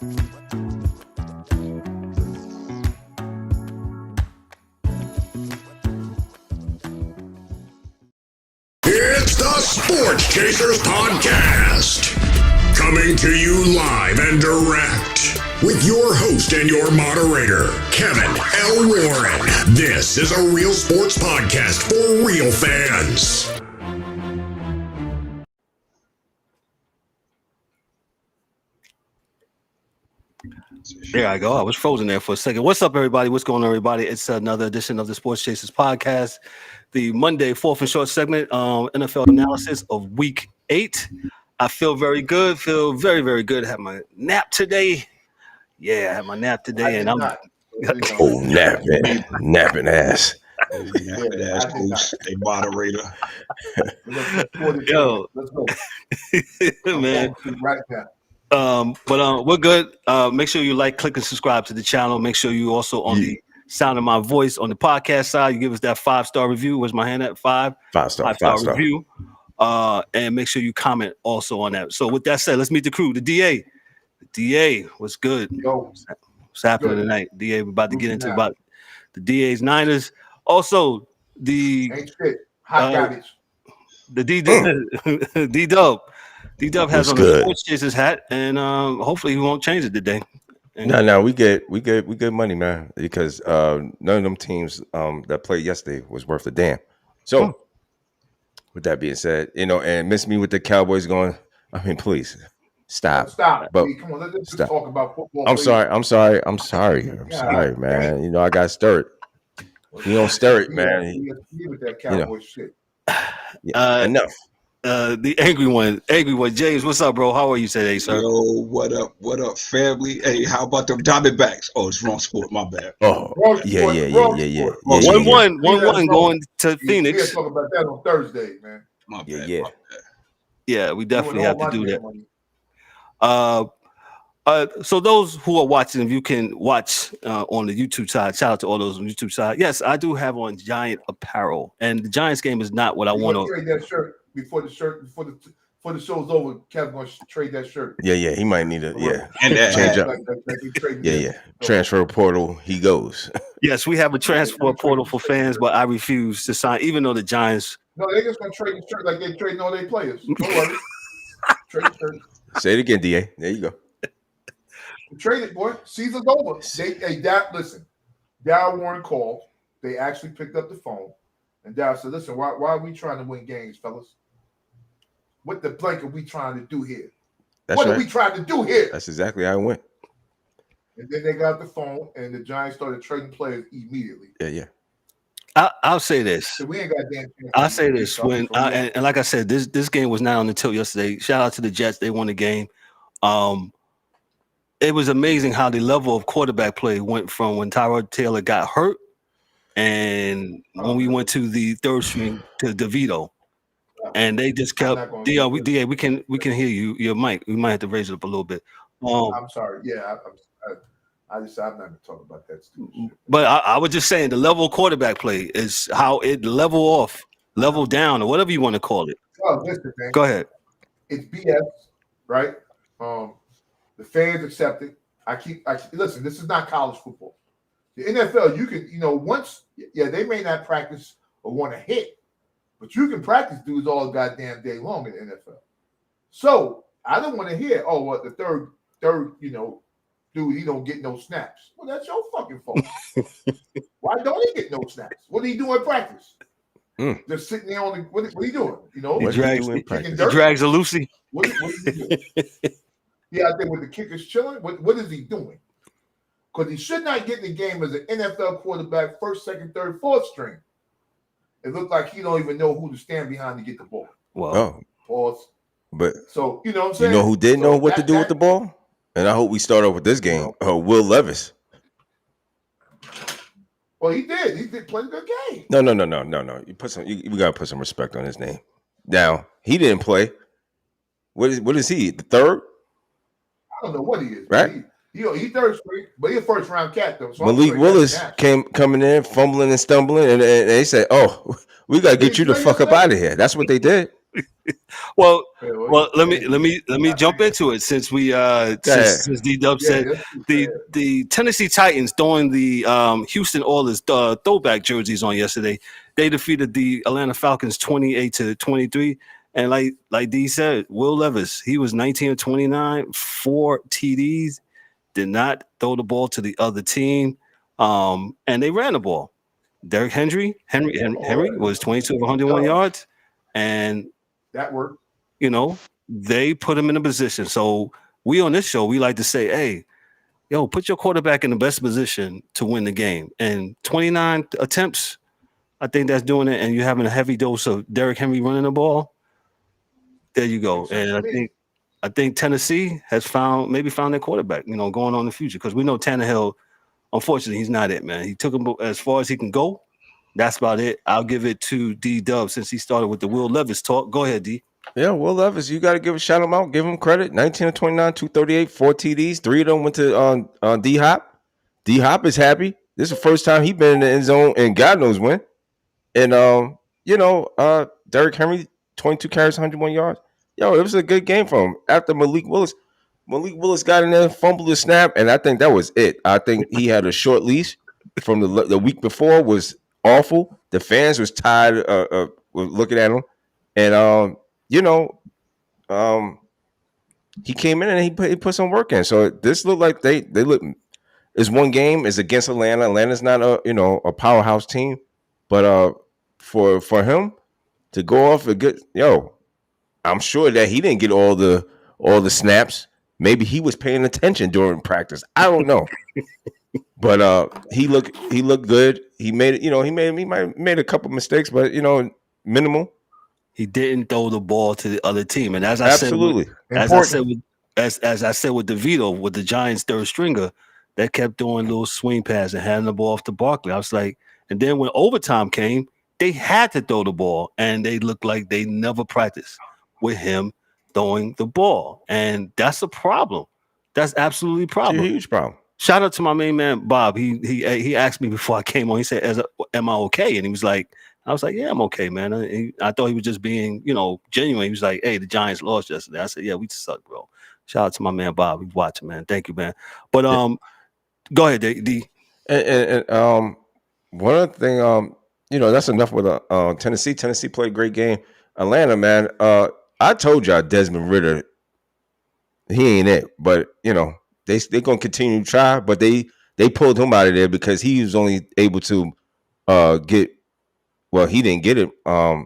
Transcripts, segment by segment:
It's the Sports Chasers Podcast. Coming to you live and direct with your host and your moderator, Kevin L. Warren. This is a real sports podcast for real fans. There I go. I was frozen there for a second. What's up, everybody? What's going on, everybody? It's another edition of the Sports Chasers Podcast, the Monday fourth and short segment, NFL analysis of Week 8. I feel very good. Feel very, very good. Had my nap today. Yeah, I had my nap today, and I'm napping ass. Napping ass boost, a moderator. Yo, let's go, man. Right now. But we're good. Make sure you like, click, and subscribe to the channel. Make sure you also on the sound of my voice on the podcast side, you give us that 5-star review. Where's my hand at? Five star review. And make sure you comment also on that. So with that said, let's meet the crew. The DA. The DA, what's good? Yo, what's happening tonight? DA, we're about to get into about the DA's Niners. Also, the ain't shit. Hot garbage. The D-Dub. D-Dub has on the Sports Chasers hat, and hopefully he won't change it today. No, we get money, man, because none of them teams that played yesterday was worth a damn. So, with that being said, and miss me with the Cowboys going. I mean, please stop. But come on, let's just talk about football. I'm sorry, man. I got stirred. You don't stir it, man. With that Cowboy shit. Enough. The angry one, James. What's up, bro? How are you today, sir? Yo, what up, family? Hey, how about them Diamondbacks? Oh, it's wrong sport. My bad. Oh, yeah. 1-1 going to Phoenix. We'll talk about that on Thursday, man. My bad. Yeah, we definitely have to do that. So those who are watching, if you can watch on the YouTube side, shout out to all those on the YouTube side. Yes, I do have on Giant apparel, and the Giants game is not what I want to trade that shirt before the show's over. Kevin's going to trade that shirt. Yeah, he might need a and change up. Transfer portal, he goes. Yes, we have a transfer portal for fans, but I refuse to sign, even though the Giants. No, they're just going to trade the shirt like they're trading all their players. Don't worry. Trade the shirt. Say it again, DA. There you go. Trade it, boy. Season's over. Listen, Darryl Warren called. They actually picked up the phone. And Darryl said, listen, why are we trying to win games, fellas? What the blank are we trying to do here? What are we trying to do here? That's exactly how it went. And then they got the phone, and the Giants started trading players immediately. Yeah. I'll say this. So we ain't got damn. I'll say this. And like I said, this game was not on the tilt yesterday. Shout out to the Jets. They won the game. It was amazing how the level of quarterback play went from when Tyrod Taylor got hurt and when we went to the third string to DeVito. And they just kept DA, we can hear you. Your mic. We might have to raise it up a little bit. I'm sorry. Yeah, I'm not gonna talk about that stupid shit. But I was just saying the level of quarterback play is how it level down, or whatever you want to call it. Oh, listen, man. Go ahead. It's BS, right? The fans accept it. Listen, this is not college football. The NFL, you can, once, they may not practice or want to hit, but you can practice dudes all goddamn day long in the NFL. So I don't want to hear, the third, dude, he don't get no snaps. Well, that's your fucking fault. Why don't he get no snaps? What are he doing in practice? Just sitting there on the, what are you doing? He drags a Lucy. What is he doing? Yeah, I think with the kickers chilling, what is he doing? Because he should not get in the game as an NFL quarterback, first, second, third, fourth string. It looked like he don't even know who to stand behind to get the ball. Well, pause. But so you know what I'm saying? You know who did know what to do with the ball? And I hope we start off with this game. Will Levis. Well, he did. He did play a good game. No. We gotta put some respect on his name. Now he didn't play. What is he? The third? I don't know what he is. Right? He third string, but he's a first round cat though. So Malik Willis coming in, fumbling and stumbling, and they said, "Oh, we gotta get you the fuck up out of here." That's what they did. Well, Yeah, let me jump into it since we since D-Dub said that's too fair. the Tennessee Titans throwing the Houston Oilers throwback jerseys on yesterday. They defeated the Atlanta Falcons 28-23, and like D said, Will Levis, he was 19 of 29, 4 TDs, did not throw the ball to the other team, and they ran the ball. Derrick Henry was 22 of 101 yards, and That worked. you know, they put him in a position. So we on this show, we like to say, hey, yo, put your quarterback in the best position to win the game. And 29 attempts, I think that's doing it. And you're having a heavy dose of Derrick Henry running the ball. There you go. And I think Tennessee has found their quarterback, going on in the future. Because we know Tannehill, unfortunately, he's not it, man. He took him as far as he can go. That's about it. I'll give it to D-Dub since he started with the Will Levis talk. Go ahead, D. Yeah, Will Levis, you got to shout him out, give him credit. 19 of 29, 238, 4 TDs. 3 of them went to D-Hop. D-Hop is happy. This is the first time he's been in the end zone, and God knows when. And, Derrick Henry, 22 carries, 101 yards. Yo, it was a good game for him. After Malik Willis got in there, fumbled the snap, and I think that was it. I think he had a short leash from the week before was awful. The fans was tired of looking at him. And, he came in and he put some work in. So this looked like they look. It's one game. It's against Atlanta. Atlanta's not a powerhouse team, but for him to go off a good I'm sure that he didn't get all the snaps. Maybe he was paying attention during practice. I don't know, but he looked good. He made it. He might have made a couple mistakes, but minimal. He didn't throw the ball to the other team, and as I Absolutely. said, as I said with DeVito, with the Giants' third stringer, that kept doing little swing passes and handing the ball off to Barkley. I was like, and then when overtime came, they had to throw the ball, and they looked like they never practiced with him throwing the ball, and that's a problem. That's absolutely a problem. It's a huge problem. Shout out to my main man Bob. He asked me before I came on. He said, "Am I okay?" And he was like, I was like, yeah, I'm okay, man. I thought he was just being, genuine. He was like, hey, the Giants lost yesterday. I said, yeah, we suck, bro. Shout out to my man Bob. He's watching, man. Thank you, man. But go ahead, D. And one other thing, that's enough with Tennessee. Tennessee played a great game. Atlanta, man. I told y'all Desmond Ridder, he ain't it. But they're gonna continue to try. But they pulled him out of there because he was only able to get. Well, he didn't get it,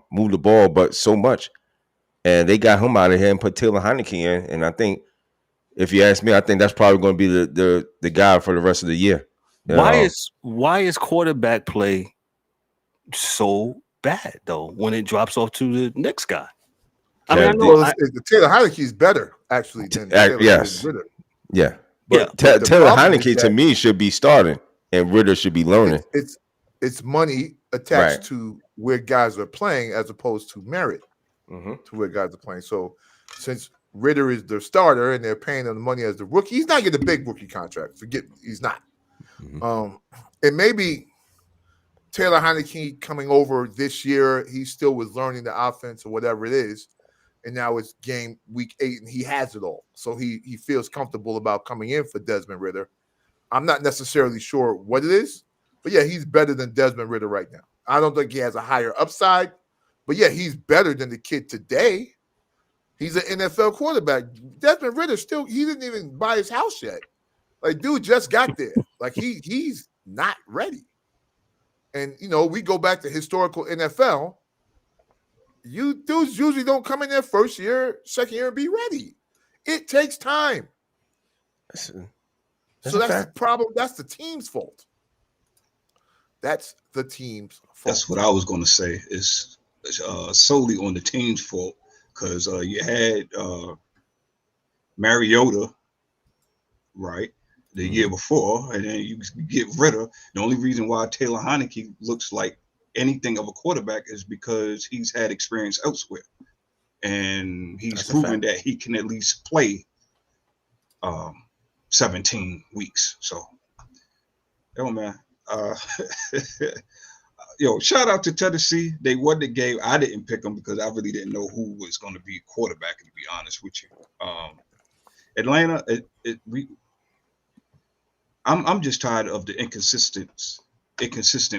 move the ball, but so much. And they got him out of here and put Taylor Heineke in. And I think, if you ask me, I think that's probably going to be the guy for the rest of the year. Why is quarterback play so bad, though, when it drops off to the next guy? I mean, I know the Taylor Heineke is better, actually, than Ridder. Yeah. But Taylor Heineke, to me, should be starting, and Ridder should be learning. It's money attached to where guys are playing as opposed to merit to where guys are playing. So since Ridder is their starter and they're paying him the money as the rookie, he's not getting a big rookie contract. He's not. And maybe Taylor Heineke coming over this year, he still was learning the offense or whatever it is. And now it's game week 8 and he has it all. So he feels comfortable about coming in for Desmond Ridder. I'm not necessarily sure what it is. But yeah, he's better than Desmond Ridder right now. I don't think he has a higher upside, but yeah, he's better than the kid today. He's an NFL quarterback. Desmond Ridder he didn't even buy his house yet. Like, dude just got there. Like he's not ready. And we go back to historical NFL. You dudes usually don't come in there first year, second year and be ready. It takes time. So that's the problem. That's the team's fault. That's the team's fault. That's what I was going to say. Is solely on the team's fault because you had Mariota, right, the year before, and then you get Ridder. The only reason why Taylor Heineke looks like anything of a quarterback is because he's had experience elsewhere, and he's proven that he can at least play 17 weeks. So, man. shout out to Tennessee. They won the game. I didn't pick them because I really didn't know who was going to be quarterback, to be honest with you. Atlanta, I'm just tired of the inconsistent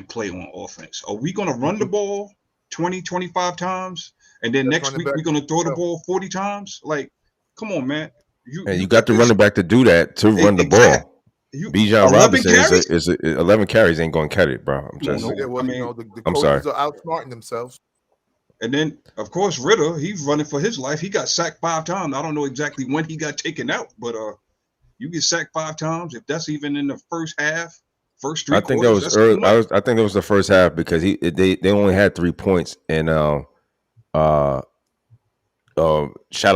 play on offense. Are we going to run the ball 20, 25 times, and then next week we're going to throw the ball 40 times? Like, come on, man. You got the running back to do that, to run the ball. Bijan Robinson is 11 carries ain't going to cut it, bro. I'm just. The I'm sorry. coaches are outsmarting themselves. And then, of course, Ritter, he's running for his life. He got sacked 5 times. I don't know exactly when he got taken out, but you get sacked 5 times. If that's even in the first half, first 3 quarters. I think that was early. I think it was the first half because they only had 3 points, and shout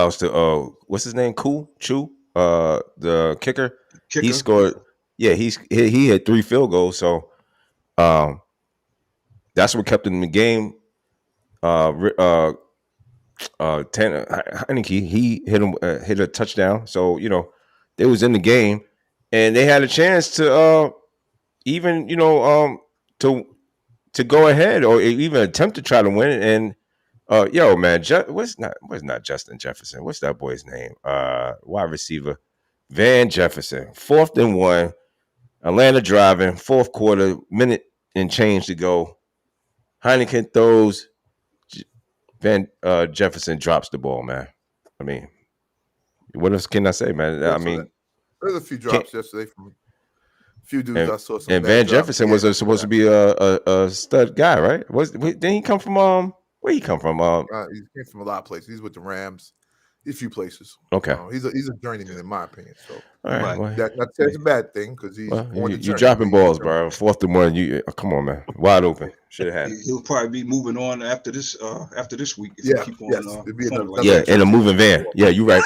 outs to what's his name? Chu, the kicker. He scored. Yeah, he had 3 field goals, so that's what kept him in the game. I think he hit a touchdown, so they was in the game, and they had a chance to even to go ahead or even attempt to try to win it. And man, what's not Justin Jefferson? What's that boy's name? Wide receiver Van Jefferson. 4th and 1, Atlanta driving, 4th quarter, minute and change to go. Heineken throws. Van Jefferson drops the ball, man. I mean, what else can I say, man? I mean, there's a few drops yesterday from a few dudes I saw. And Van Jefferson was supposed to be a stud guy, right? Didn't he come from where he come from? He came from a lot of places. He's with the Rams. A few places. Okay. He's a journeyman in my opinion. So all right, well, that's a bad thing because he's you dropping balls, bro. 4th and 1. You come on, man. Wide open. Should have had. He'll probably be moving on after this week. If yeah. Keep on, in a moving van. Yeah, you're right.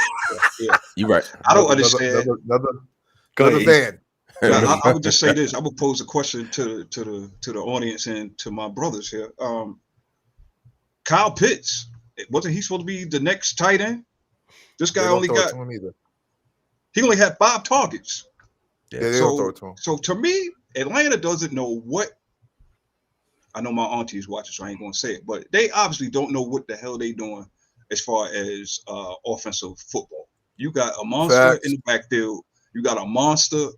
You're right. I don't understand. Another van. I would just say this. I would pose a question to the audience and to my brothers here. Kyle Pitts, wasn't he supposed to be the next tight end? This guy only he only had 5 targets. Yeah, they don't throw it to him. So to me, Atlanta doesn't know what. I know my auntie's watching, so I ain't gonna say it, but they obviously don't know what the hell they doing as far as offensive football. You got a monster in the backfield. You got a monster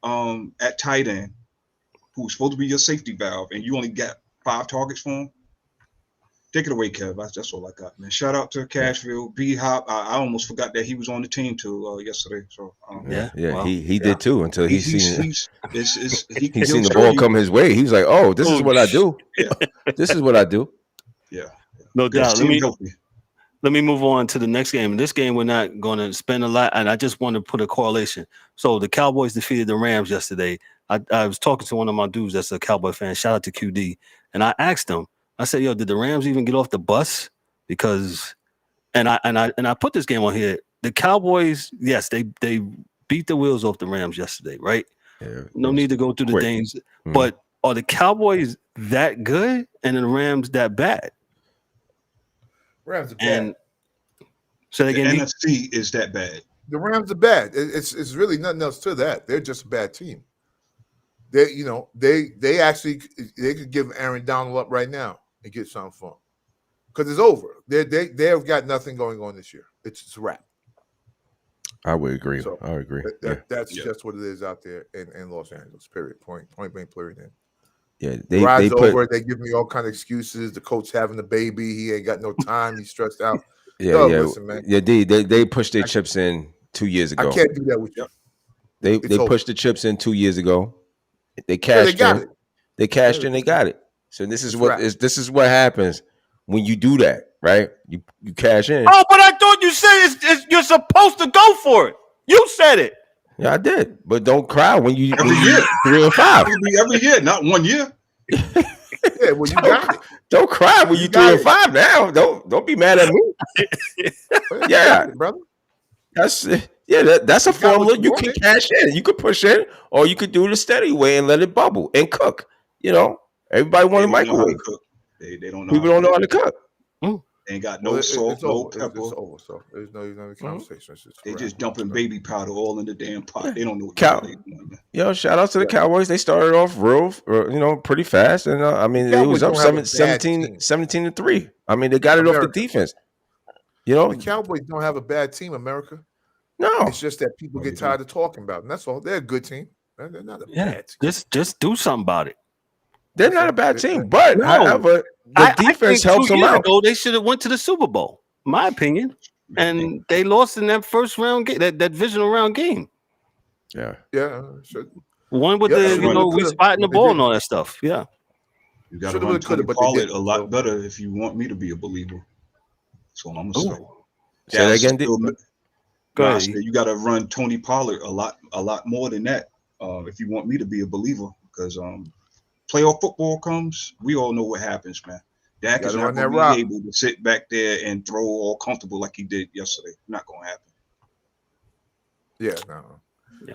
at tight end who's supposed to be your safety valve, and you only got 5 targets for him. Take it away, Kev. That's all I got, man. Shout out to Cashville, B Hop. I almost forgot that he was on the team too yesterday. So well, he did too until he seen the ball come his way. He was like, "Oh, this is what I do. Yeah, this is what I do." Yeah, no doubt. Let me move on to the next game. In this game, we're not going to spend a lot, and I just want to put a correlation. So the Cowboys defeated the Rams yesterday. I was talking to one of my dudes that's a Cowboy fan. Shout out to QD, and I asked him. I said, "Yo, did the Rams even get off the bus?" Because, and I put this game on here. The Cowboys, yes, they beat the wheels off the Rams yesterday, right? Yeah, no need to go through the things. But are the Cowboys that good and the Rams that bad? Rams are bad. And so the NFC is that bad. The Rams are bad. It's really nothing else to that. They're just a bad team. They actually could give Aaron Donald up right now and get something for him because it's over. They've got nothing going on this year. It's a wrap. I would agree. So I would agree. That's just what it is out there in Los Angeles. Period. Point blank. Period. End. Yeah, they over. They give me all kind of excuses. The coach having a baby. He ain't got no time. He's stressed out. Listen, man. Yeah. They pushed their chips in 2 years ago. I can't do that with you. They pushed the chips in 2 years ago. They cashed in. They cashed in. They got it. So this is what happens when you do that, right? You cash in. Oh, but I thought you said you're supposed to go for it. You said it. Yeah, I did. But don't cry when you every year 3 and 5. Every year, not 1 year. Yeah, well, you got it. Don't cry when you 3 and 5 now. Don't be mad at me. Yeah, brother. That's a formula. You can cash in. You could push in, or you could do it the steady way and let it bubble and cook. Everybody want a microwave. They don't know. People don't know how to cook. They ain't got no salt, no pepper. It's over, so there's no conversation. They just dumping baby powder all in the damn pot. They don't know what they're doing. Yo, shout out to the Cowboys. They started off real, pretty fast, and I mean, it was up 17-3. I mean, they got it off the defense. You know, the Cowboys don't have a bad team, America. No, it's just that people get tired of talking about it, and that's all. They're a good team. They're not a bad team. Just do something about it. They're not a bad team, but however, the defense helps them out. They should have went to the Super Bowl, my opinion, and they lost in that first round game, that divisional round game. Yeah. One with we spotting the ball and all that stuff. Yeah. You got to run Tony Pollard a lot better if you want me to be a believer. That's what I'm gonna say. Say that again. Go ahead. You got to run Tony Pollard a lot more than that if you want me to be a believer. Because playoff football comes, we all know what happens, man. Dak is not going to be able to sit back there and throw all comfortable like he did yesterday. Not going to happen. Yeah, no.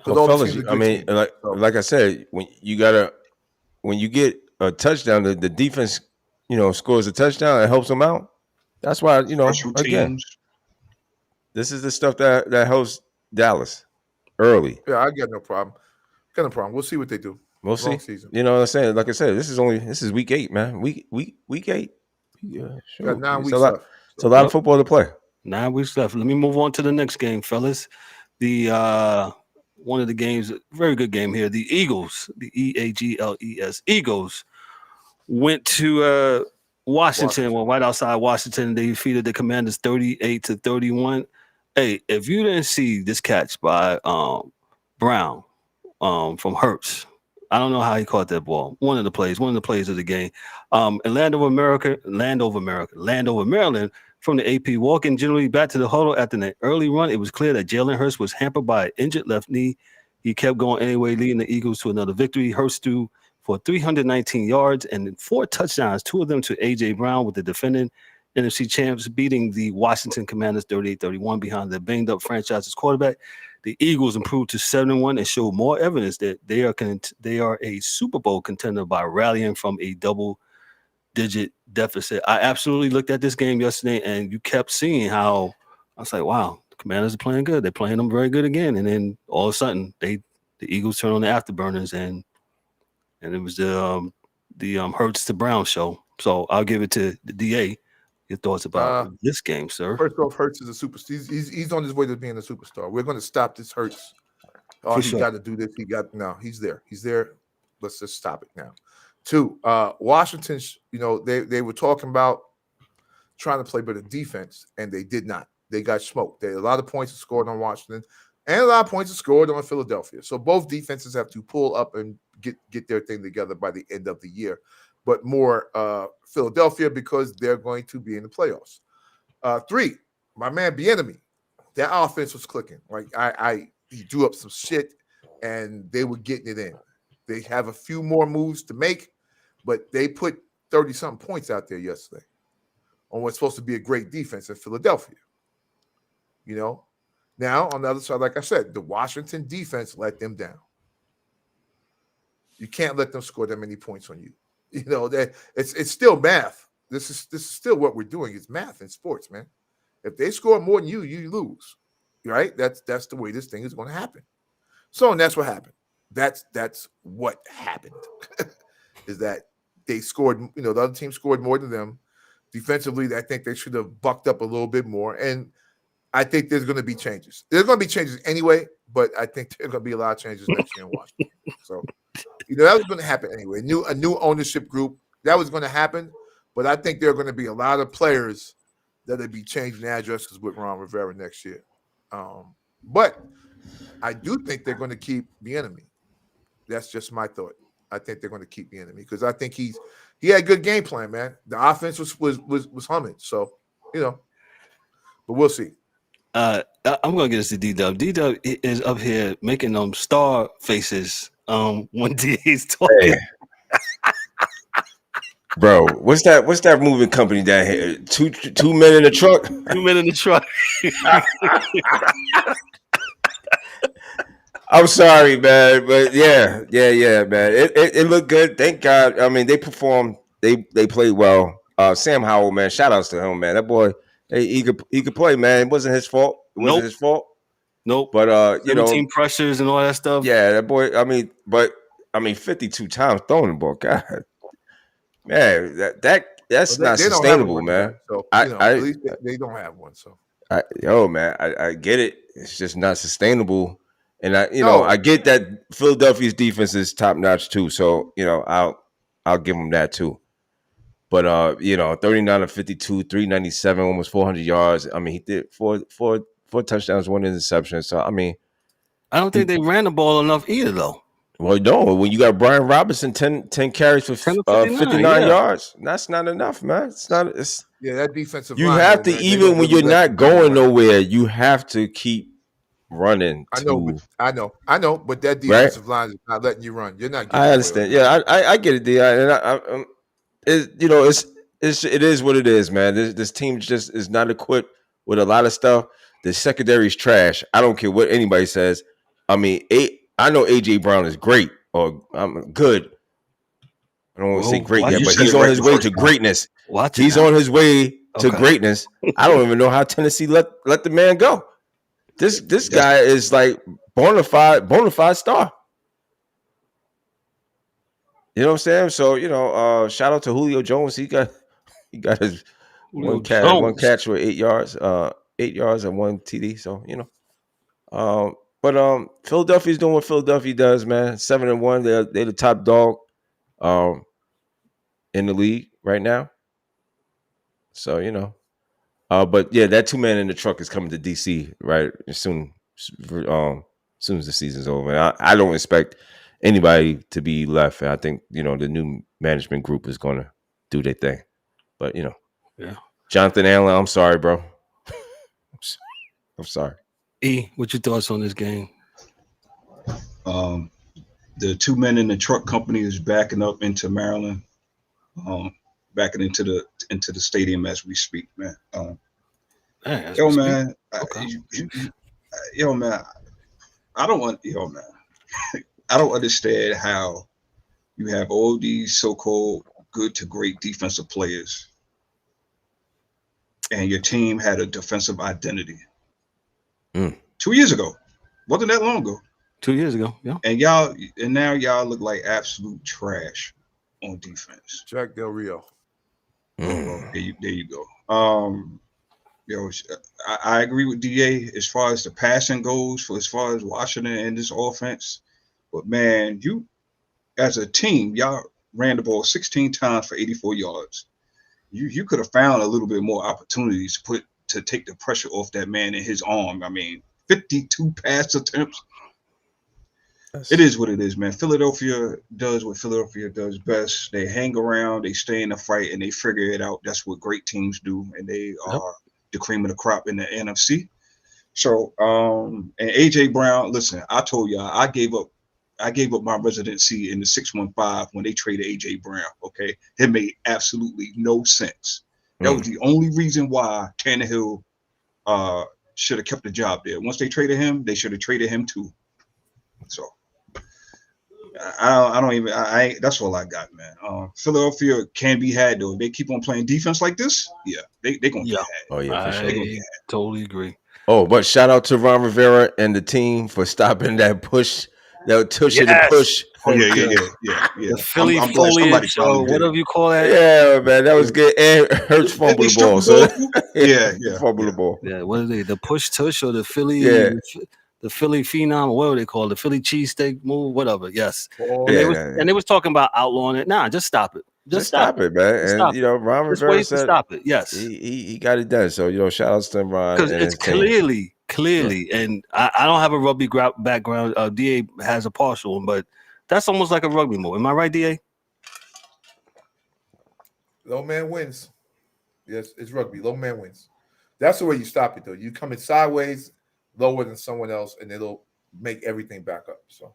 Well, fellas, I mean, like I said, when you get a touchdown, the defense, scores a touchdown, it helps them out. That's why, again, this is the stuff that helps Dallas early. Yeah, I got no problem. We'll see what they do. We'll see. Season. You know what I'm saying? Like I said, this is week 8, man. Week 8. Yeah, sure. Got 9 weeks left. It's a lot of football to play. 9 weeks left. Let me move on to the next game, fellas. The one of the games, very good game here. The Eagles, the Eagles, Eagles went to Washington. Well, right outside Washington, they defeated the Commanders 38-31. Hey, if you didn't see this catch by Brown from Hurts, I don't know how he caught that ball. One of the plays of the game. Landover, Maryland, from the AP, walking generally back to the huddle after an early run. It was clear that Jalen Hurts was hampered by an injured left knee. He kept going anyway, leading the Eagles to another victory. Hurts threw for 319 yards and 4 touchdowns, 2 of them to A.J. Brown, with the defending NFC champs beating the Washington Commanders 38-31 behind the banged-up franchise's quarterback. The Eagles improved to 7-1 and showed more evidence that they are a Super Bowl contender by rallying from a double-digit deficit. I absolutely looked at this game yesterday, and you kept seeing how I was like, wow, the Commanders are playing good. They're playing them very good again. And then all of a sudden, the Eagles turn on the afterburners, and it was the Hurts to Brown show. So I'll give it to the DA. Your thoughts about this game, sir? First off, Hurts is a superstar. He's on his way to being a superstar. We're going to stop this Hurts. He's got to do this. He's there. He's there. Let's just stop it now. 2, Washington, they were talking about trying to play better defense, and they did not. They got smoked. A lot of points scored on Washington, and a lot of points scored on Philadelphia. So both defenses have to pull up and get their thing together by the end of the year. But more Philadelphia, because they're going to be in the playoffs. 3, my man Bieniemy, that offense was clicking. Like he drew up some shit, and they were getting it in. They have a few more moves to make, but they put 30-something points out there yesterday on what's supposed to be a great defense in Philadelphia. Now on the other side, like I said, the Washington defense let them down. You can't let them score that many points on you. That it's still math. This is still what we're doing. It's math in sports, man. If they score more than you, you lose. Right? That's the way this thing is going to happen. So, and that's what happened. That's what happened. Is that they scored, the other team scored more than them. Defensively, I think they should have bucked up a little bit more. And I think there's going to be changes. There's going to be changes anyway, but I think there's going to be a lot of changes next year in Washington. So, that was going to happen anyway. A new ownership group, that was going to happen. But I think there are going to be a lot of players that will be changing addresses with Ron Rivera next year. But I do think they're going to keep Bieniemy. That's just my thought. I think they're going to keep Bieniemy because I think he had a good game plan, man. The offense was humming. So, but we'll see. I'm going to get this to D-Dub. D-Dub is up here making them star faces when DA's talking. Hey. Bro, what's that moving company that had two men in the truck? 2 men in the truck. I'm sorry, man, but yeah, man. It looked good. Thank God. I mean, they performed. They played well. Sam Howell, man. Shout outs to him, man. That boy, he could play, man. It wasn't his fault. It wasn't his fault. Nope. But you know, 17 pressures and all that stuff. yeah, that boy. I mean, 52 times throwing the ball. God, man, that's Well, not they don't have sustainable, one, man. so I, at least they don't have one. So man, I get it. It's just not sustainable, and No. I get that Philadelphia's defense is top notch too. So I'll give them that too. But 39 of 52, 397, almost 400 yards. I mean, he did four touchdowns, one interception. So I mean, I don't think they ran the ball enough either, though. well, no, when you got Brian Robinson 10 carries for 10 to 59 yeah. yards, that's not enough, man. It's not. It's yeah, that defensive you line. have though, to man, even when you're not going nowhere, you have to keep running. I know, but that Right? defensive line is not letting you run. You're not getting I understand. Yeah, I get it, D. And it is what it is, man. This team just is not equipped with a lot of stuff. The secondary is trash. I don't care what anybody says. I mean, I know AJ Brown is great or good. I don't want to say great yet, but he's on his way to greatness. He's on his way to greatness. I don't even know how Tennessee let the man go. This guy is like bona fide star. You know what I'm saying? So shout out to Julio Jones. He got his one catch with 8 yards, 8 yards and one TD. So but Philadelphia's doing what Philadelphia does, man. 7-1. They're the top dog in the league right now. So but yeah, that 2-man in the truck is coming to DC right soon. As soon as the season's over, and I don't expect anybody to be left. And I think the new management group is going to do their thing. But yeah, Jonathan Allen, I'm sorry, bro. I'm sorry. E, what's your thoughts on this game? The 2 men in the truck company is backing up into Maryland, backing into the stadium as we speak, man. Man, I don't understand how you have all these so-called good to great defensive players and your team had a defensive identity. 2 years ago. Wasn't that long ago. 2 years ago, yeah. And now y'all look like absolute trash on defense. Jack Del Rio. There you go. I agree with DA as far as the passing goes, as far as Washington and this offense. But man, you as a team, y'all ran the ball 16 times for 84 yards. You could have found a little bit more opportunities to take the pressure off that man in his arm. I mean, 52 pass attempts. It is what it is, man. Philadelphia does what Philadelphia does best. They hang around, they stay in the fight, and they figure it out. That's what great teams do, and they are the cream of the crop in the NFC. So, and AJ Brown, listen, I told y'all I gave up my residency in the 615 when they traded AJ Brown. Okay, it made absolutely no sense. That was the only reason why Tannehill should have kept the job there. Once they traded him, they should have traded him too. So I don't that's all I got, man. Philadelphia can be had though. If they keep on playing defense like this, yeah, they gonna get had. Oh yeah, for sure. I totally agree. Oh, but shout out to Ron Rivera and the team for stopping that push. That tush the push. Oh yeah. The Philly foliage, so whatever you call that. Yeah, man, that was good. And Hurts fumbled the ball. So fumbled the ball. Yeah, what are they? The push tush or the Philly? Yeah. The Philly phenom, what do they call it? The Philly cheesesteak move, whatever. Yes. And they was talking about outlawing it. Nah, just stop it. Just stop it, man. And Ron Rivera said stop it. Yes. He got it done. So shout outs to Ron. Because it's clearly, and I don't have a rugby background. DA has a partial one, but that's almost like a rugby move. Am I right, DA? Low man wins. Yes, it's rugby. Low man wins. That's the way you stop it, though. You come in sideways, lower than someone else, and it'll make everything back up. So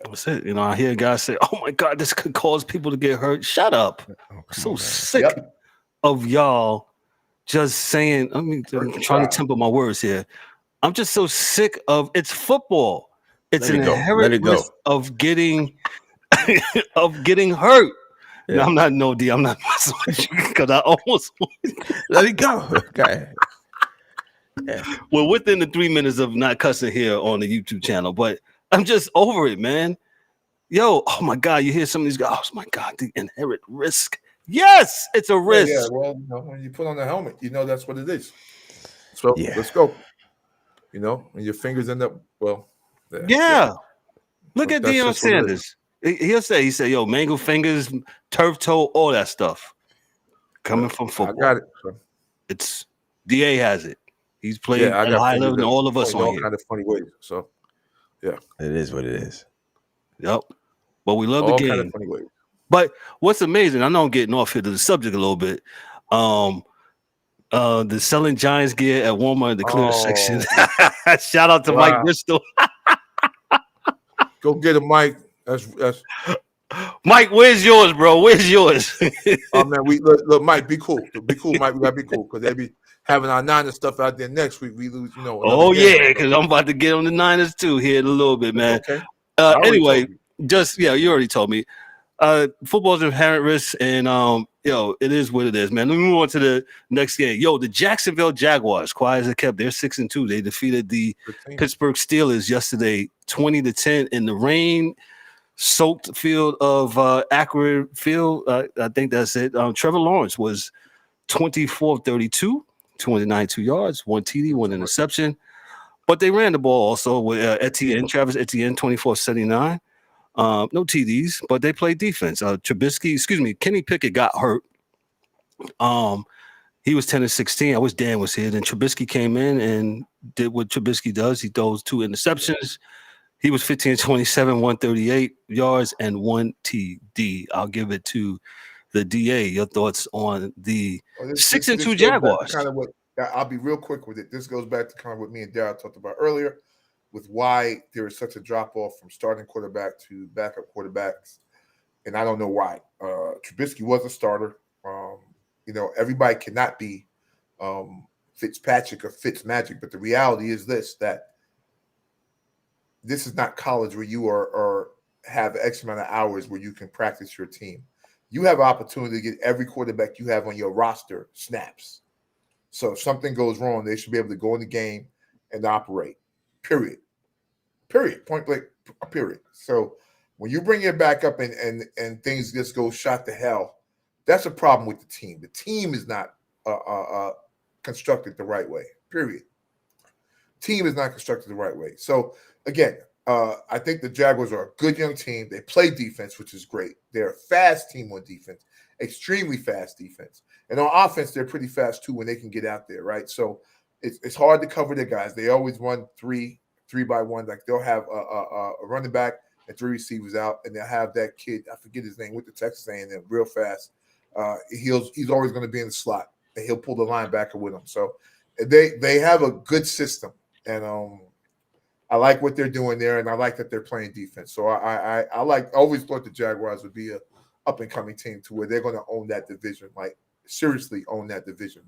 that's it. I hear guys say, "Oh my God, this could cause people to get hurt." Shut up! Sick of y'all just saying. I'm trying to temper my words here. I'm just so sick of it's football. It's an inherent risk of getting hurt. Yeah. No, I'm not I'm not messing with you because I almost let it go. Okay. Well, within the 3 minutes of not cussing here on the YouTube channel, but I'm just over it, man. Yo, oh my God, you hear some of these guys. Oh my God, the inherent risk. Yes, it's a risk. Yeah, well, when you put on the helmet, that's what it is. So let's go. And your fingers end up Yeah. Look But at that's Deion just what it Sanders. He said, yo, mangled fingers, turf toe, all that stuff coming from football. I got it. So. It's DA has it. He's played I at a got high fingers level than that all of us point on all here. kind of funny ways. So, yeah. It is what it is. Yep. But we love all the game. Kind of funny ways. But what's amazing, I know I'm getting off here to the subject a little bit. The selling Giants gear at Walmart in the clear section. Shout out to Mike Bristol. Go get it, Mike. That's Mike, where's yours, bro? Where's yours? Oh man, we look, Mike, be cool. Be cool, Mike. We gotta be cool because they be having our Niners stuff out there next week. We lose, Oh yeah, because I'm about to get on the Niners too here in a little bit, man. Okay. Anyway, you already told me. Football's inherent risk, and it is what it is, man. Let me move on to the next game. Yo, the Jacksonville Jaguars, quiet as it kept, they're 6-2. They defeated the Pittsburgh Steelers yesterday, 20-10 in the rain-soaked field of Acura Field. I think that's it. Trevor Lawrence was 24-32, 292 yards, 1 TD, 1 interception. But they ran the ball also with Travis Etienne, 24-79. No TDs, but they played defense. Kenny Pickett got hurt. He was 10-16. I wish Dan was here. Then Trubisky came in and did what Trubisky does. He throws 2 interceptions. He was 15-27, 138 yards, and 1 TD. I'll give it to the DA. Your thoughts on the 6-2 Jaguars? I'll be real quick with it. This goes back to kind of what me and Darryl talked about earlier, with why there is such a drop-off from starting quarterback to backup quarterbacks. And I don't know why. Trubisky was a starter. Everybody cannot be Fitzpatrick or Fitzmagic, but the reality is that this is not college where you are have X amount of hours where you can practice your team. You have an opportunity to get every quarterback you have on your roster snaps. So if something goes wrong, they should be able to go in the game and operate. Period. Point blank. Period. So when you bring it back up and things just go shot to hell, that's a problem with the team. The team is not constructed the right way. Period. Team is not constructed the right way. So again, I think the Jaguars are a good young team. They play defense, which is great. They're a fast team on defense, extremely fast defense. And on offense, they're pretty fast too when they can get out there, right? So it's hard to cover their guys. They always run three by one. Like they'll have a running back and 3 receivers out, and they'll have that kid, I forget his name, with the Texas A&M real fast. He's always going to be in the slot, and he'll pull the linebacker with him. So they have a good system, and I like what they're doing there, and I like that they're playing defense. So I always thought the Jaguars would be a up and coming team to where they're going to own that division, like seriously own that division,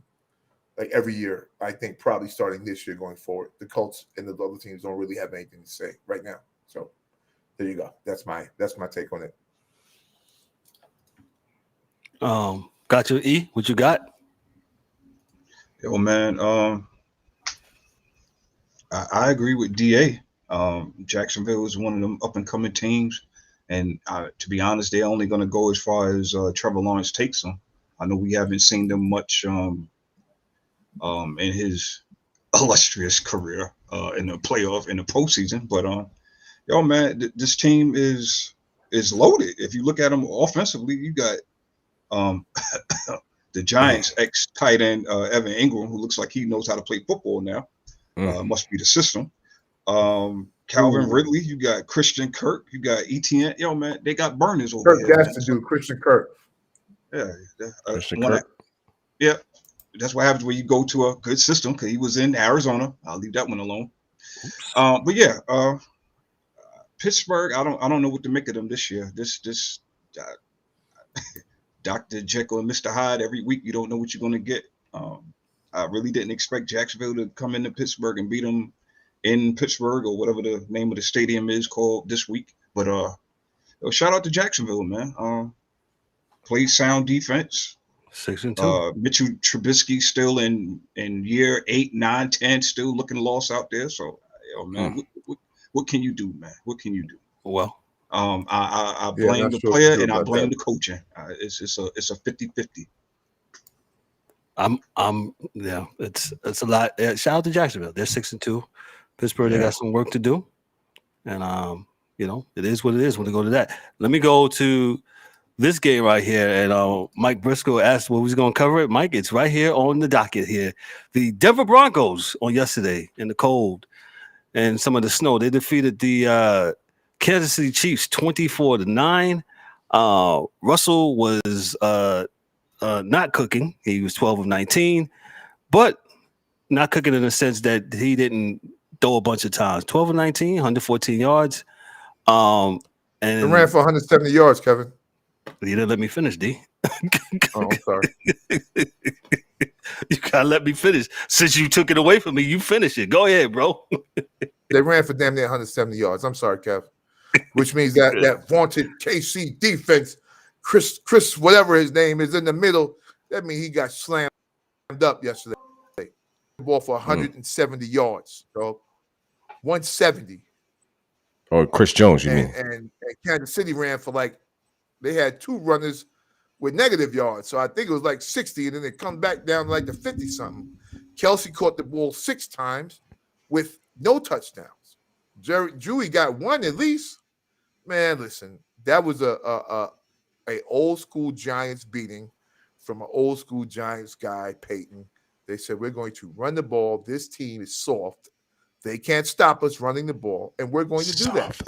like every year. I think probably starting this year going forward. The Colts and the other teams don't really have anything to say right now. So there you go. That's my take on it. Got you, E. What you got? Yo, man. I agree with DA. Jacksonville is one of them up and coming teams, and to be honest, they're only going to go as far as Trevor Lawrence takes them. I know we haven't seen them much in his illustrious career in the playoff, in the postseason, but yo, man, this team is loaded. If you look at them offensively, you got the Giants ex tight end Evan Ingram, who looks like he knows how to play football now. Must be the system. Calvin Ridley, you got Christian Kirk, you got ETN. Yo, man, they got burners over Kirk here. Kirk has to do Christian Kirk. Yeah, Christian Kirk. Yeah, that's what happens when you go to a good system. Because he was in Arizona. I'll leave that one alone. But yeah, Pittsburgh. I don't know what to make of them this year. This Dr. Jekyll and Mr. Hyde. Every week you don't know what you're going to get. I really didn't expect Jacksonville to come into Pittsburgh and beat them in Pittsburgh or whatever the name of the stadium is called this week. But shout out to Jacksonville, man. Played sound defense. 6-2. Mitchell Trubisky still in year 8, 9, 10, still looking lost out there. So, man, what can you do, man? What can you do? Well, I blame the player and I blame the coaching. It's a 50-50. It's a lot. Shout out to Jacksonville. They're 6-2. Pittsburgh, they got some work to do, and it is what it is when they go to that. Let me go to this game right here, and Mike Briscoe asked what was going to cover it. Mike, it's right here on the docket here. The Denver Broncos on yesterday in the cold and some of the snow, they defeated the Kansas City Chiefs 24-9. Russell was not cooking. He was 12 of 19, but not cooking in the sense that he didn't throw a bunch of times. 12 of 19, 114 yards. And they ran for 170 yards, Kevin. You didn't let me finish, D. Oh, I'm sorry. You gotta let me finish. Since you took it away from me, you finish it. Go ahead, bro. They ran for damn near 170 yards. I'm sorry, Kev. Which means that vaunted KC defense, Chris, whatever his name is, in the middle. That means he got slammed up yesterday. The ball for 170 yards. So 170. Or Chris Jones, you mean? And Kansas City ran for they had 2 runners with negative yards. So I think it was 60, and then they come back down to the 50-something. Kelsey caught the ball 6 times with no touchdowns. Drewy got 1 at least. Man, listen, that was a old school Giants beating from an old school Giants guy, Peyton. They said, we're going to run the ball. This team is soft. They can't stop us running the ball, and we're going to do that.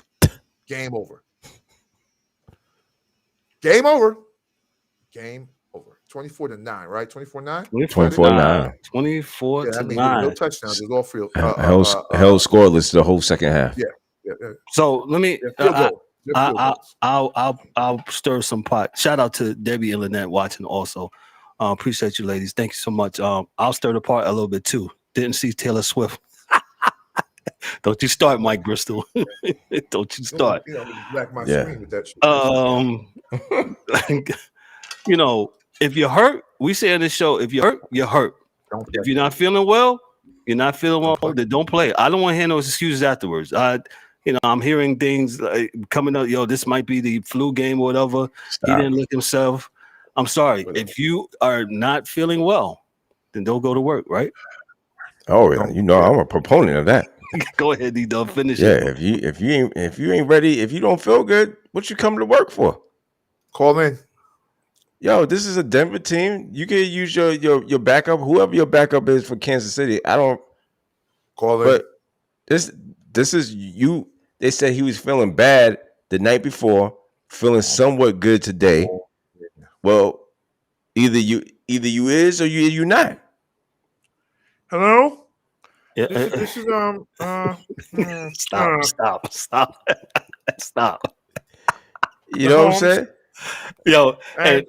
Game over. Game over. Game over. 24-9, right? 24-9? 24-9. 24-9. No touchdowns. It was all field. Hell scoreless the whole second half. Yeah. So let me. I'll stir some pot. Shout out to Debbie and Lynette watching also. Appreciate you, ladies. Thank you so much. I'll stir the pot a little bit too. Didn't see Taylor Swift. Don't you start, Mike Bristol. Don't you start. Black my screen with that shit. If you're hurt, we say on this show, if you're hurt, you're hurt. If you're not feeling well, then don't play. I don't want to hear no excuses afterwards. I'm hearing things coming up. This might be the flu game or whatever. Stop. He didn't look himself. I'm sorry. If you are not feeling well, then don't go to work, right? Oh, yeah. I'm a proponent of that. Go ahead, D-Dub. Finish it. Yeah, if you ain't ready, if you don't feel good, what you come to work for? Call in. Yo, this is a Denver team. You can use your backup, whoever your backup is for Kansas City. I don't call in. But this is you. They said he was feeling bad the night before, feeling somewhat good today. Well, either you is or you not. Hello? Yeah, this is Stop. You know what I'm saying? Yo, and,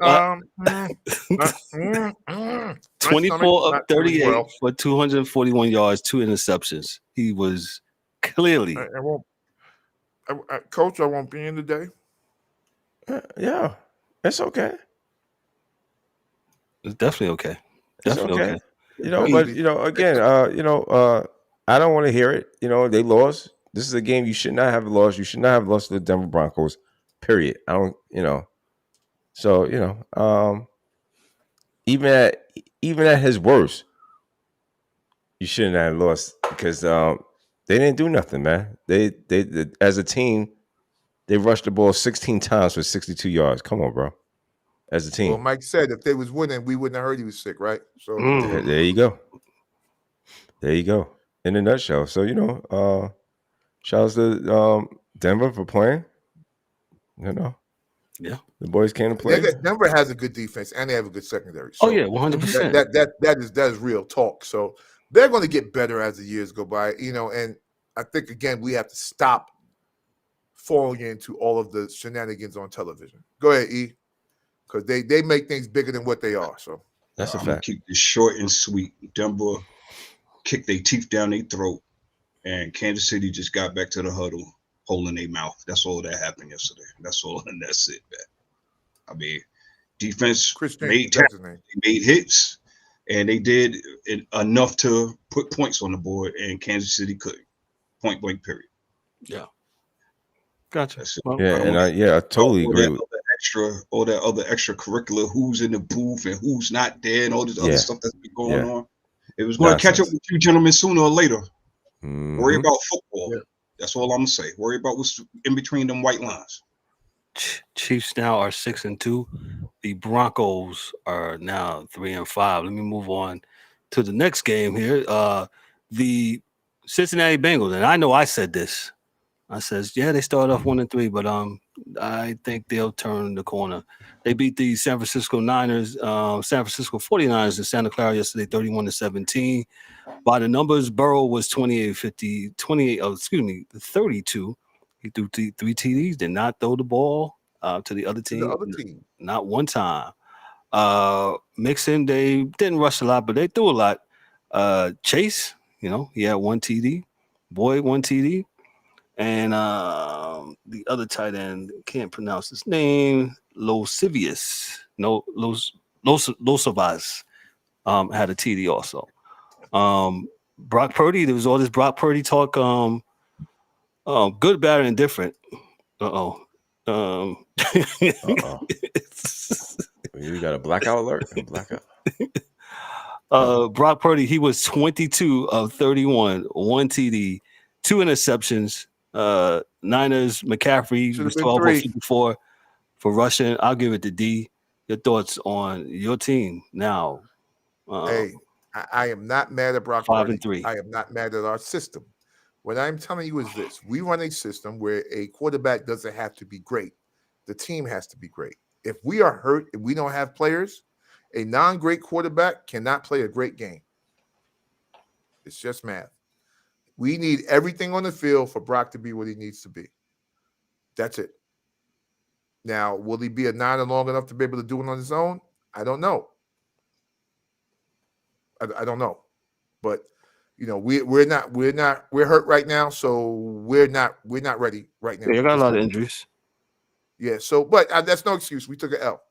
24 of 38 for 241 yards, 2 interceptions. He was clearly. Coach, I won't be in today. Yeah, it's okay. It's definitely okay. Definitely okay. But again, I don't want to hear it. They lost. This is a game you should not have lost. You should not have lost to the Denver Broncos. Period. I don't. So even at his worst, you shouldn't have lost because they didn't do nothing, man. They as a team, they rushed the ball 16 times for 62 yards. Come on, bro. As a team. Well, Mike said if they was winning, we wouldn't have heard he was sick, right? So there you go. There you go. In a nutshell. So shout out to Denver for playing. Yeah, the boys came to play. Denver has a good defense and they have a good secondary. So 100%. That is real talk. So they're going to get better as the years go by. And I think again we have to stop falling into all of the shenanigans on television. Go ahead, E, because they make things bigger than what they are. So that's a fact. Keep it short and sweet. Denver kicked their teeth down their throat, and Kansas City just got back to the huddle, holding their mouth. That's all that happened yesterday. That's all, and that's it, man. I mean, Defense Chris James, made that's his name. they made hits, and they did enough to put points on the board, and Kansas City couldn't. Point blank, period. Yeah. Gotcha. That's it. Well, Yeah, and I totally agree with. All that other extracurricular, who's in the booth and who's not there, and all this other Yeah. stuff that's been going Yeah. on. It was going to catch up Nonsense. with you gentlemen sooner or later. Worry Mhm. about football. Yeah. That's all I'm gonna say. Worry about what's in between them white lines. Chiefs now are 6-2. The Broncos are now 3-5. Let me move on to the next game here. The Cincinnati Bengals, and I know I said this. I says, yeah, they started off 1-3, but I think they'll turn the corner. They beat the San Francisco 49ers in Santa Clara yesterday, 31-17. By the numbers, Burrow was 32. He threw three TDs, did not throw the ball to the other To team. the other team. Not one time. Mixon, they didn't rush a lot, but they threw a lot. Chase, he had one TD. Boyd, one TD. And the other tight end, can't pronounce his name, Losivas had a TD also. Brock Purdy, there was all this Brock Purdy talk. Good, bad, and indifferent. You got a blackout alert. Blackout. Brock Purdy, he was 22 of 31, one TD, two interceptions. Niners, McCaffrey was 12 of 54 for rushing. I'll give it to D. Your thoughts on your team now? Hey, I am not mad at Brock 5-3. I am not mad at our system. What I'm telling you is this. We run a system where a quarterback doesn't have to be great. The team has to be great. If we are hurt, if we don't have players, a non-great quarterback cannot play a great game. It's just math. We need everything on the field for Brock to be what he needs to be. That's it. Now, will he be a niner long enough to be able to do it on his own? I don't know. I don't know. But we're hurt right now, so we're not ready right now. Yeah, you got a lot of injuries. Yeah, so but that's no excuse. We took an L.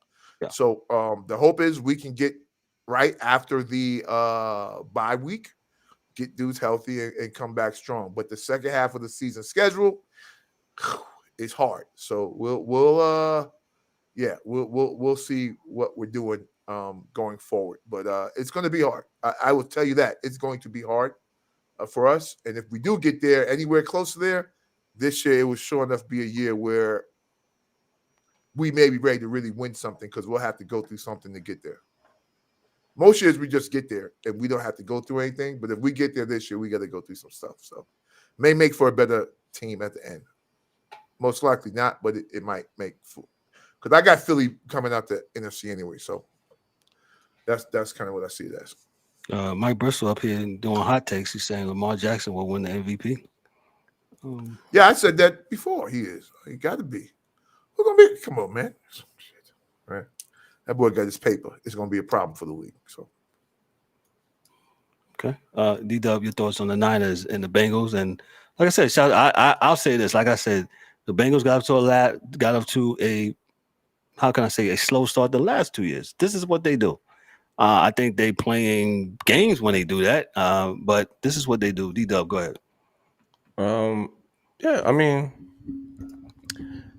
Yeah. So the hope is we can get right after the bye week, get dudes healthy and come back strong. But the second half of the season schedule is hard. So we'll see what we're doing going forward. But it's going to be hard. I will tell you that it's going to be hard for us. And if we do get there anywhere close to there, this year it will sure enough be a year where we may be ready to really win something because we'll have to go through something to get there. Most years we just get there and we don't have to go through anything. But if we get there this year, we got to go through some stuff. So may make for a better team at the end. Most likely not, but it might make because I got Philly coming out the NFC anyway. So that's kind of what I see it as. Mike Bristol up here doing hot takes. He's saying Lamar Jackson will win the MVP. Yeah, I said that before. He got to be. We're gonna be. Come on, man. Shit. Right. That boy got his paper. It's gonna be a problem for the league. So. Okay. D-Dub, your thoughts on the Niners and the Bengals? And like I said, I'll say this. Like I said, the Bengals got up to a slow start the last 2 years. This is what they do. I think they playing games when they do that. But this is what they do. D-Dub, go ahead. Yeah, I mean,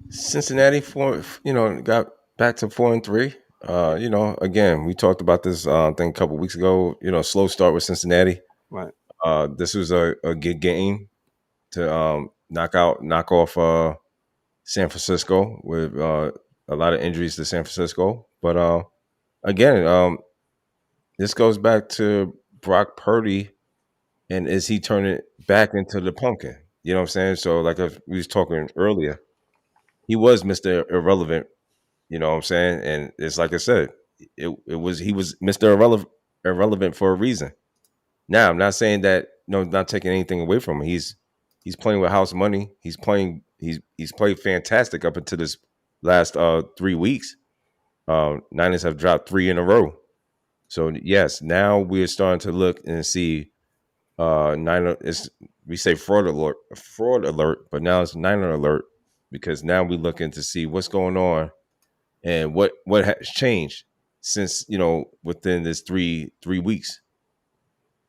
Cincinnati got back to 4-3. Again, we talked about this I think a couple weeks ago. Slow start with Cincinnati. Right. This was a good game to knock off San Francisco with a lot of injuries to San Francisco. But again, this goes back to Brock Purdy, and is he turning back into the pumpkin? You know what I'm saying? So like we was talking earlier, he was Mr. Irrelevant. You know what I'm saying? And it's like I said, he was Mr. Irrelevant for a reason. Now I'm not saying that not taking anything away from him. He's playing with house money. He's played fantastic up until this last 3 weeks. Niners have dropped 3 in a row. So yes, now we're starting to look and see we say fraud alert, but now it's Niner alert because now we're looking to see what's going on And what has changed since, within this three weeks?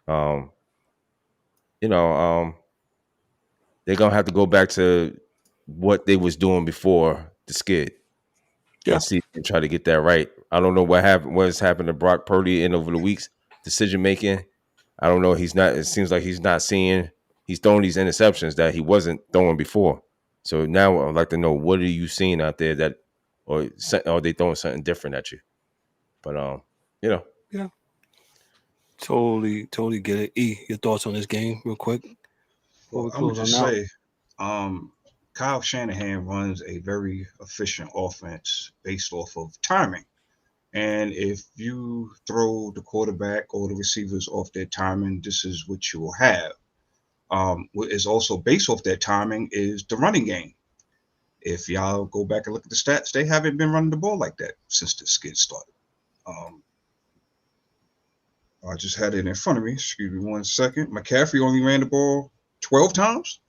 Um, they're gonna have to go back to what they was doing before the skid Yeah. and see and try to get that right. I don't know what has happened to Brock Purdy in over the weeks, decision making. I don't know. It seems like he's not seeing. He's throwing these interceptions that he wasn't throwing before. So now I'd like to know, what are you seeing out there that, or are they throwing something different at you? But Yeah. Totally get it. E, your thoughts on this game, real quick? Well, I would just say, Kyle Shanahan runs a very efficient offense based off of timing. And if you throw the quarterback or the receivers off their timing, this is what you will have. What is also based off that timing is the running game. If y'all go back and look at the stats, they haven't been running the ball like that since the skid started. I just had it in front of me. Excuse me 1 second. McCaffrey only ran the ball 12 times.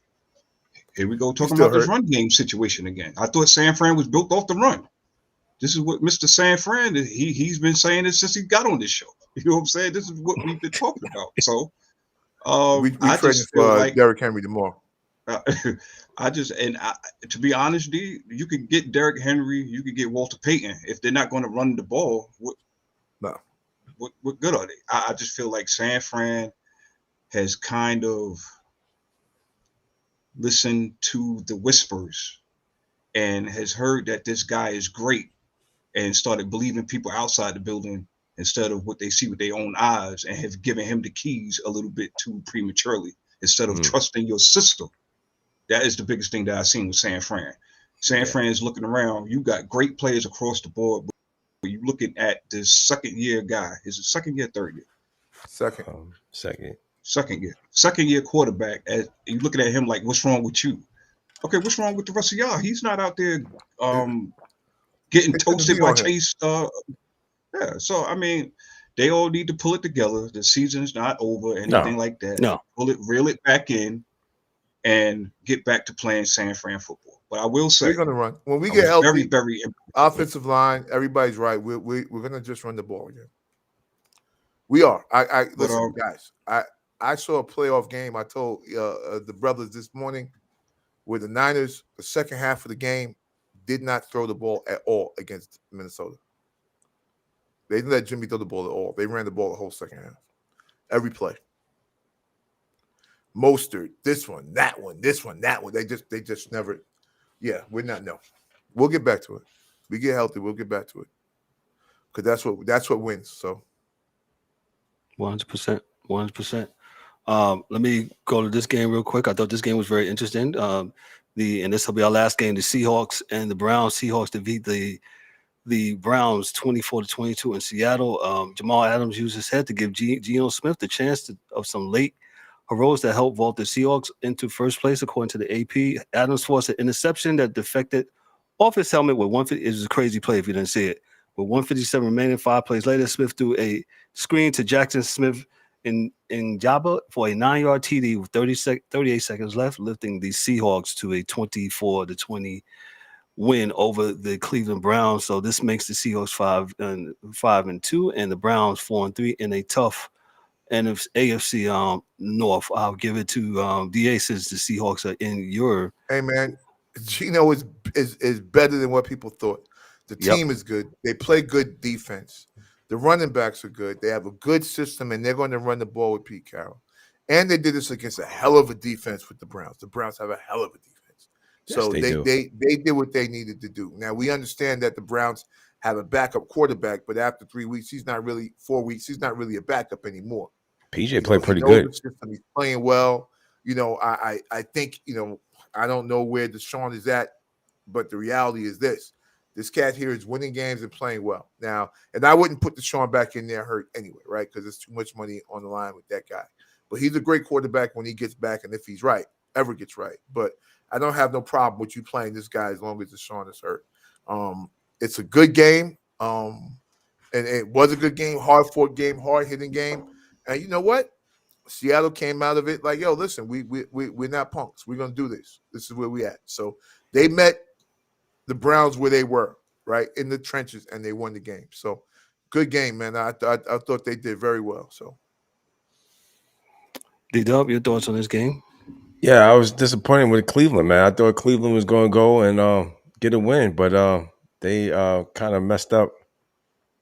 Here we go talking about this run game situation again. I thought San Fran was built off the run. This is what Mr. San Fran, he's been saying it since he got on this show. You know what I'm saying? This is what we've been talking about. So we I just feel like Derrick Henry tomorrow. To be honest, D, you could get Derrick Henry, you could get Walter Payton. If they're not going to run the ball, what good are they? I just feel like San Fran has kind of listened to the whispers and has heard that this guy is great and started believing people outside the building instead of what they see with their own eyes, and have given him the keys a little bit too prematurely instead of trusting your system. That is the biggest thing that I've seen with San Fran. San Fran is looking around. You got great players across the board, but you're looking at this second-year guy. Is it second year, third year? Second year quarterback. As you're looking at him like, what's wrong with you? Okay, what's wrong with the rest of y'all? He's not out there getting toasted by Chase. So I mean, they all need to pull it together. The season's not over, anything like that. No. Reel it back in, and get back to playing San Fran football. But I will say, we're gonna run when we get healthy. Very, very offensive line. Everybody's right. We're gonna just run the ball again. We are. Listen, guys. I saw a playoff game. I told the brothers this morning where the Niners, the second half of the game, did not throw the ball at all against Minnesota. They didn't let Jimmy throw the ball at all. They ran the ball the whole second half. Every play. Mostert, this one, that one, this one, that one. They just never. Yeah, we're not. No, we'll get back to it. We get healthy, we'll get back to it. Because that's what wins. So, 100%. Let me go to this game real quick. I thought this game was very interesting. And this will be our last game. The Seahawks and the Browns. Seahawks defeat the Browns 24-22 in Seattle. Jamal Adams used his head to give Geno Smith the chance of some late heroics that helped vault the Seahawks into first place, according to the AP. Adams forced an interception that defected off his helmet with 150. It was a crazy play if you didn't see it. With 157 remaining, 5 plays later, Smith threw a screen to Jackson Smith in Jabba for a 9-yard TD with 38 seconds left, lifting the Seahawks to a 24-20 win over the Cleveland Browns. So this makes the Seahawks 5-2 and the Browns 4-3 in a tough AFC North. I'll give it to DA since the Seahawks are in your. Hey man, Geno is better than what people thought. The team is good. They play good defense. The running backs are good. They have a good system, and they're going to run the ball with Pete Carroll. And they did this against a hell of a defense with the Browns. The Browns have a hell of a defense. So yes, they did what they needed to do. Now, we understand that the Browns have a backup quarterback, but after 3 weeks, 4 weeks, he's not really a backup anymore. PJ played pretty good. He's playing well. I think, I don't know where Deshaun is at, but the reality is this. This cat here is winning games and playing well. Now, and I wouldn't put Deshaun back in there hurt anyway, right? Because there's too much money on the line with that guy. But he's a great quarterback when he gets back and if he's right, ever gets right. But I don't have no problem with you playing this guy as long as Deshaun is hurt. It's a good game. And it was a good game, hard-fought game, hard-hitting game. And you know what? Seattle came out of it like, yo, listen, we're not punks. We're going to do this. This is where we at. So they met the Browns where they were. right, in the trenches, and they won the game. So good game, man. I thought they did very well. So D-Dub, your thoughts on this game? Yeah, I was disappointed with Cleveland, man. I thought Cleveland was going to go and get a win, but they kind of messed up.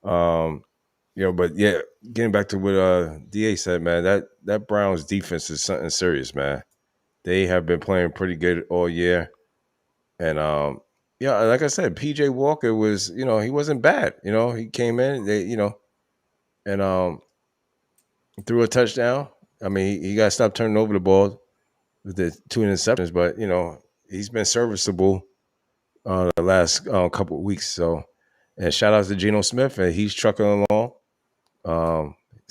But yeah, getting back to what DA said, man, that Browns defense is something serious, man. They have been playing pretty good all year, and like I said, PJ Walker was, he wasn't bad. He came in, and threw a touchdown. I mean, he got to stop turning over the ball with the 2 interceptions, but he's been serviceable the last couple of weeks. So, and shout out to Geno Smith, and he's trucking along.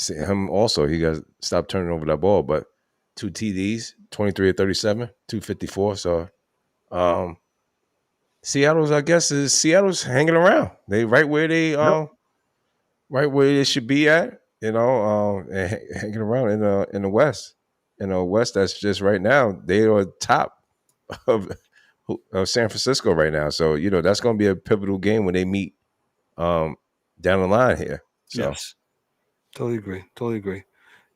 Him also, he got to stop turning over that ball, but 2 TDs, 23 of 37, 254. So, Seattle's hanging around. They right where they should be at, and hanging around in the West. West, that's just right now they are top of San Francisco right now. So that's going to be a pivotal game when they meet down the line here. So. Yes, totally agree.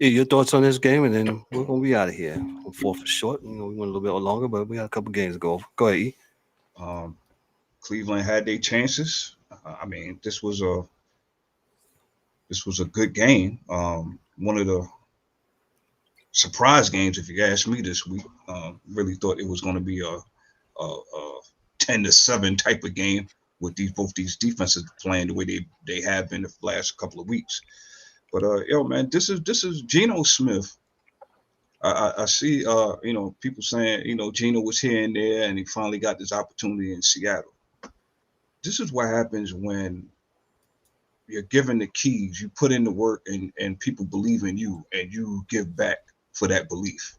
E, your thoughts on this game, and then we're gonna be out of here. Fourth for short. We went a little bit longer, but we got a couple games to go. Go ahead, E. Cleveland had their chances. I mean, this was a good game. One of the surprise games, if you ask me, this week. Really thought it was going to be a 10-7 type of game with both these defenses playing the way they have been the last couple of weeks. But man, this is Geno Smith. I see people saying Geno was here and there and he finally got this opportunity in Seattle. This is what happens when you're given the keys, you put in the work, and people believe in you, and you give back for that belief.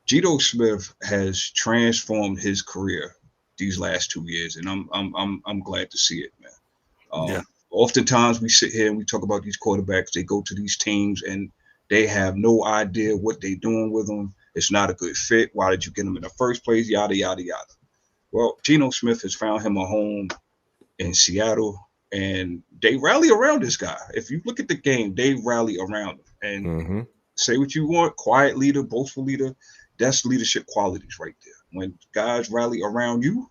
Geno Smith has transformed his career these last 2 years, and I'm glad to see it, man. Oftentimes we sit here and we talk about these quarterbacks. They go to these teams and they have no idea what they're doing with them. It's not a good fit. Why did you get them in the first place? Yada yada yada. Well, Geno Smith has found him a home in Seattle, and they rally around this guy. If you look at the game, they rally around him. And say what you want, quiet leader, boastful leader, that's leadership qualities right there. When guys rally around you,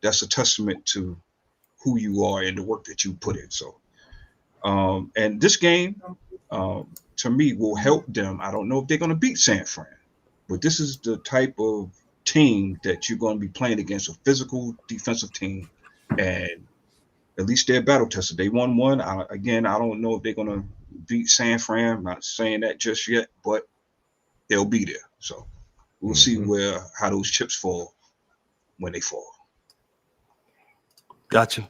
that's a testament to who you are and the work that you put in. So, and this game, to me, will help them. I don't know if they're going to beat San Fran, but this is the type of team that you're going to be playing against, a physical defensive team, and at least they're battle tested. They won one. I don't know if they're going to beat San Fran. I'm not saying that just yet, but they'll be there. So we'll see how those chips fall when they fall. Gotcha.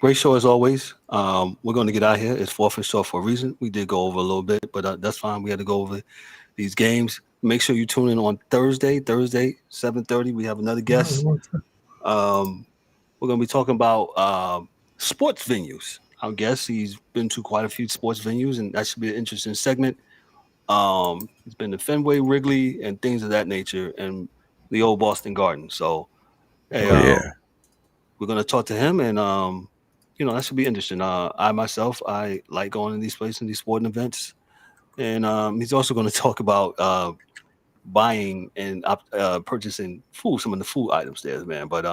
Great show as always. We're going to get out here. It's fourth and short for a reason. We did go over a little bit, but that's fine. We had to go over these games. Make sure you tune in on Thursday, 7:30. We have another guest. We're going to be talking about sports venues. Our guest, he's been to quite a few sports venues, and that should be an interesting segment. He's been to Fenway, Wrigley, and things of that nature, and the old Boston Garden. So, we're going to talk to him, and that should be interesting. I myself, I like going to these places, these sporting events, and he's also going to talk about buying and purchasing food, some of the food items there, man. But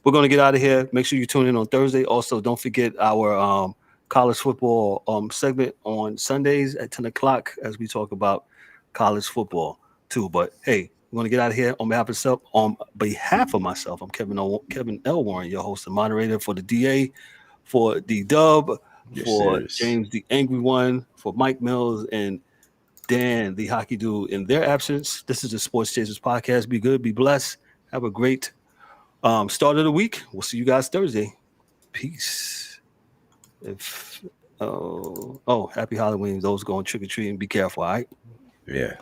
we're going to get out of here. Make sure you tune in on Thursday. Also, don't forget our college football segment on Sundays at 10 o'clock as we talk about college football too. But hey, we're going to get out of here on behalf of myself. I'm Kevin L. Warren, your host and moderator, for the DA, for D-Dub, for James the Angry One, for Mike Mills, and Dan, the hockey dude, in their absence. This is the Sports Chasers Podcast. Be good, be blessed. Have a great start of the week. We'll see you guys Thursday. Peace. Happy Halloween. Those going trick-or-treating, be careful, all right? Yeah.